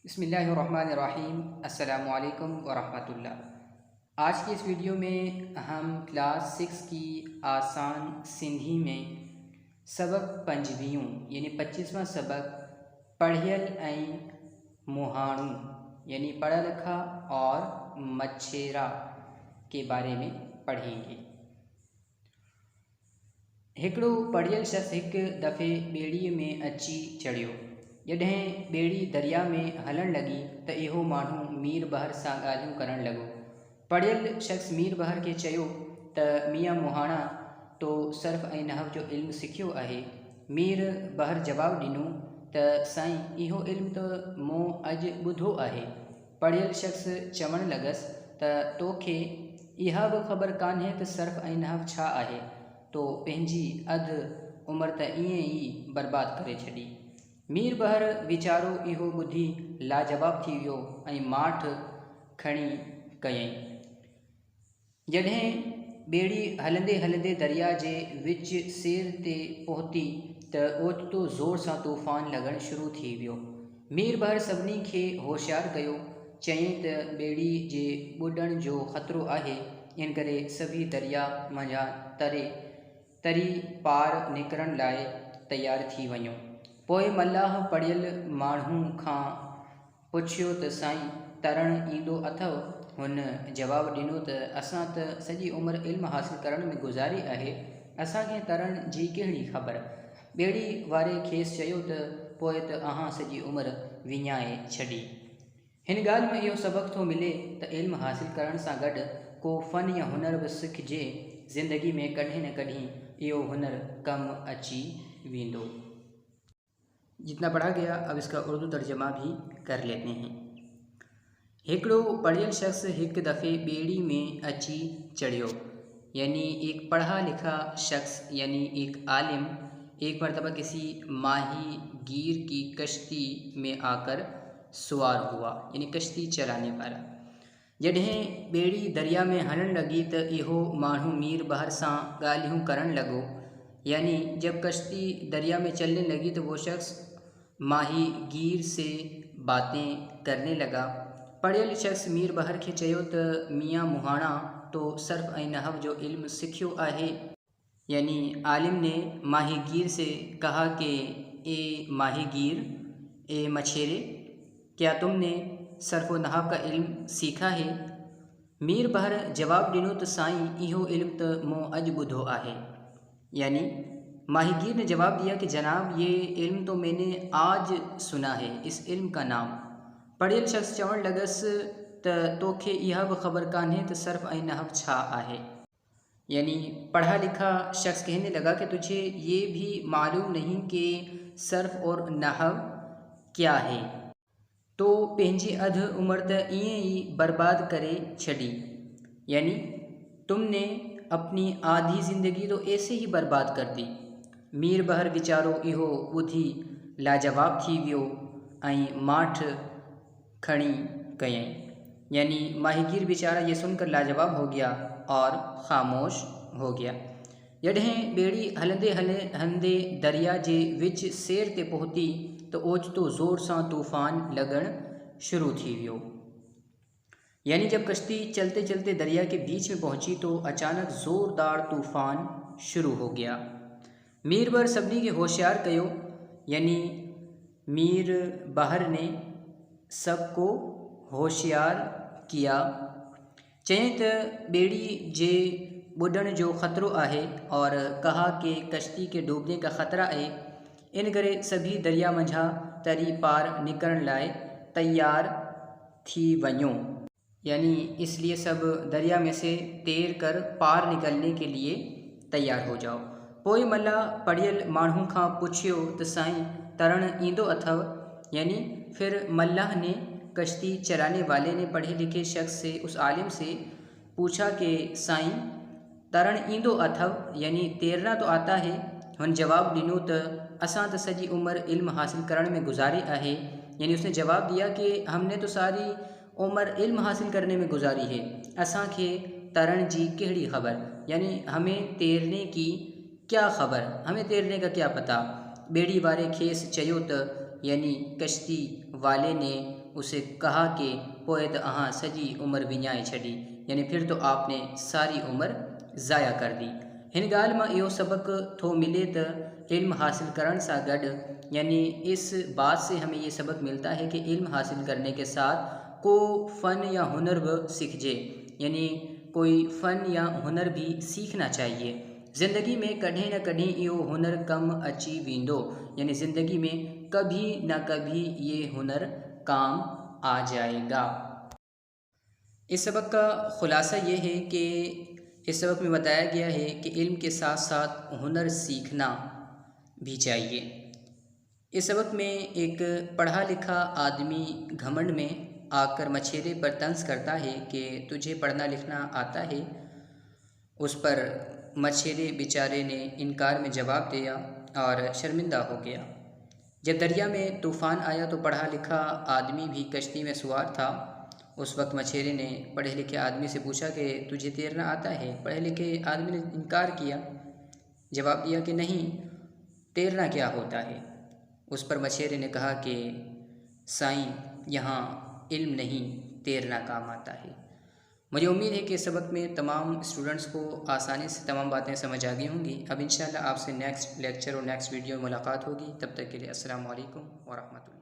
बिस्मिल्लाहिर्रहमानिर्रहीम। अस्सलामुअलैकुम वरहमतुल्लाह। आज की इस वीडियो में हम क्लास 6 की आसान सिंधी में सबक पंजवीयूं यानी 25वां सबक पढ़ियल ऐं मुहाणू यानी पढ़ा लिखा और मच्छेरा के बारे में पढ़ेंगे। हिकिड़ो पढ़ियल शख़्स एक दफ़े ॿेड़ीअ में अची चढ़ियो। जॾहिं ॿेड़ी दरिया में हलण लॻी त इहो माण्हू मीर बहर सां ॻाल्हियूं करण लॻो। पढ़ियल शख़्स मीर बहर खे चयो त मियां मुहाणा तो सर्फ़ ऐं नहव जो इल्मु सिखियो आहे। मीर बहर जवाबु ॾिनो त साईं, इहो इल्मु त मूं अॼु ॿुधो आहे। पढ़ियल शख़्स चवणु लॻसि त तोखे इहा बि ख़बर कान्हे त सर्फ़ ऐं नहव छा आहे। तो पंहिंजी अधु उमिरि त ईअं ई बर्बादु करे छॾी। मीर बहर वीचारो इहो ॿुधी लाजवाब थी वियो ऐं माठ खणी कयईं। जॾहिं ॿेड़ी हलंदे हलंदे दरिया जे विच सेर ते पहुती त ओचितो ज़ोर सां तूफ़ान लॻणु शुरू थी वियो। मीर बहर सभिनी खे होशियारु कयो, चयईं त ॿेड़ी जे ॿुॾण जो ख़तरो आहे, इन करे सभी दरिया मंझां तरी पार निकिरण लाइ तयारु थी वञो। पोइ मल्लाह पढ़ियल माण्हू खां पुछियो त साईं, तरणु ईंदो अथव? हुन जवाबु ॾिनो त असां त सॼी उमिरि इल्मु हासिलु करण में गुज़ारी आहे, असांखे तरण जी कहिड़ी ख़बर। ॿेड़ी वारे खेसि चयो त पोइ त अहां सॼी उमिरि विञाए छॾी। हिन ॻाल्हि में इहो सबक़ु थो मिले त इल्मु हासिलु करण सां गॾु को फ़न या हुनर बि सिखिजे। ज़िंदगी में कॾहिं न कॾहिं इहो हुनर कमु अची वेंदो। जितना पढ़ा गया अब इसका उर्दू तर्जमा भी कर लेते हैं। हिकिड़ो पढ़ियल शख्स हिकु दफ़े ॿेड़ी में अची चढ़ियो, यानी एक पढ़ा लिखा शख्स यानी एक आलिम एक मरतबा किसी माही गीर की कश्ती में आकर सवार हुआ, यानी कश्ती चलाने वाला। जॾहिं ॿेड़ी दरिया में हलण लॻी त इहो माण्हू मीर बहर सां ॻाल्हियूं करण लॻो, यानी जब कश्ती दरिया में चलने लगी तो वो शख्स माही गीर से बातें करने लगा। पढ़ियल शख्स मीर बहर खे चयो त मियां मुहाणा तो सर्फ़ ऐं नहव जो इल्मु सिखियो आहे, यानी आलिम ने माहीगीर से कहा कि ए माहीगीर, ए मछेरे, क्या तुमने सर्फ़ व नहव का इल्म सीखा है? मीर बहर जवाब ॾिनो त साईं, इहो इल्मु त मूं अॼु ॿुधो आहे। यानी माहीगीर ने जवाब दिया कि जनाब, ये इल्म तो मैंने आज सुना है, इस इल्म का नाम। पढ़ियल शख्स चवण लॻसि त तोखे इहा बि ख़बर कान्हे त सर्फ़ ऐं नहव छा आहे। यानी पढ़ा लिखा शख्स कहने लगा कि तुझे ये भी मालूम नहीं कि सर्फ़ और नहव क्या है, तो पंहिंजी अधु उमिरि त ईअं ई बर्बाद करे छॾी। यानी तुमने अपनी आधी ज़िंदगी तो ऐसे ही बर्बाद कर दी। मीर बहर वीचारो इहो ॿुधी लाजवाब थी वियो ऐं माठ खणी कयईं। यानी माहीगीर बेचारा ये सुनकर लाजवाब हो गया और ख़ामोश हो गया। जॾहिं ॿेड़ी हलंदे हलंदे दरिया जे विच सेर ते पहुती तो ओचितो ज़ोर सां तूफ़ान लॻणु शुरू थी वियो। यानी जब कश्ती चलते चलते दरिया के बीच में पहुंची तो अचानक ज़ोरदार तूफ़ान शुरू हो गया। मीर बहर सभिनी खे होशियार कयो, यानी मीर बहर ने सबको होशियार किया। चयईं त ॿेड़ी जे ॿुॾण जो ख़तरो आहे और कहा कि कश्ती के डूबने का ख़तरा है, इन करे सभी दरिया मंझां तरी पार निकरण लाइ तैयार थी वञो। यानी इसलिए सब दरिया में से तैर कर पार निकलने के लिए तैयार हो जाओ। पोइ मल्लाह पढ़ियल माण्हू खां पुछियो त साईं, तरणु ईंदो अथव? यानी फिर मल्लाह ने कश्ती चलाने वाले ने पढ़े लिखे शख्स से, उस आलिम से पूछा कि साईं, तरणु ईंदो अथव, यानी तैरना तो आता है? हुन जवाब ॾिनो त असां त सॼी उमिरि इल्मु हासिल करण में गुज़ारी आहे। यानी उसने जवाब दिया कि हमने तो सारी उम्र इल्म हासिल करने में गुजारी है, असांखे तरण जी कहिड़ी ख़बर, यानी हमें तैरने की क्या ख़बर, हमें तैरने का क्या पता। ॿेड़ी वारे खेसि चयो त यानी कश्ती वाले ने उसे कहा कि पोए तो अहाँ सजी उम्र विञाए छड़ी, यानी फिर तो आपने सारी उम्र ज़ाया कर दी। हिन ॻाल्हि मां इहो सबक थो मिले त इल्म हासिल करण सां गॾु, यानी इस बात से हमें ये सबक मिलता है कि इल्म हासिल करने के साथ को फ़न या हुनर ब सीखजे, यानी कोई फ़न या हुनर भी सीखना चाहिए। ज़िंदगी में कॾहिं न कॾहिं इहो हुनर कम अची वेंदो, यानी ज़िंदगी में कभी न कभी ये हुनर काम आ जाएगा। इस सबक का ख़ुलासा ये है कि इस सबक में बताया गया है कि इल्म के साथ साथ हुनर सीखना भी चाहिए। इस सबक में एक पढ़ा लिखा आदमी घमंड में आकर मछेरे पर तंज करता है कि तुझे पढ़ना लिखना आता है। उस पर मछेरे बेचारे ने इनकार में जवाब दिया और शर्मिंदा हो गया। जब दरिया में तूफ़ान आया तो पढ़ा लिखा आदमी भी कश्ती में सवार था। उस वक्त मछेरे ने पढ़े लिखे आदमी से पूछा कि तुझे तैरना आता है? पढ़े लिखे आदमी ने इनकार किया, जवाब दिया कि नहीं, तैरना क्या होता है। उस पर मछेरे ने कहा कि साईं, यहाँ इल्म नहीं तैरना काम आता है। मुझे उम्मीद है कि इस सबक में तमाम स्टूडेंट्स को आसानी से तमाम बातें समझ आ गई होंगी। अब इंशाल्लाह आपसे नेक्स्ट लेक्चर और नेक्स्ट वीडियो में मुलाकात होगी। तब तक के लिए अस्सलाम वालेकुम व रहमतुल्लाह।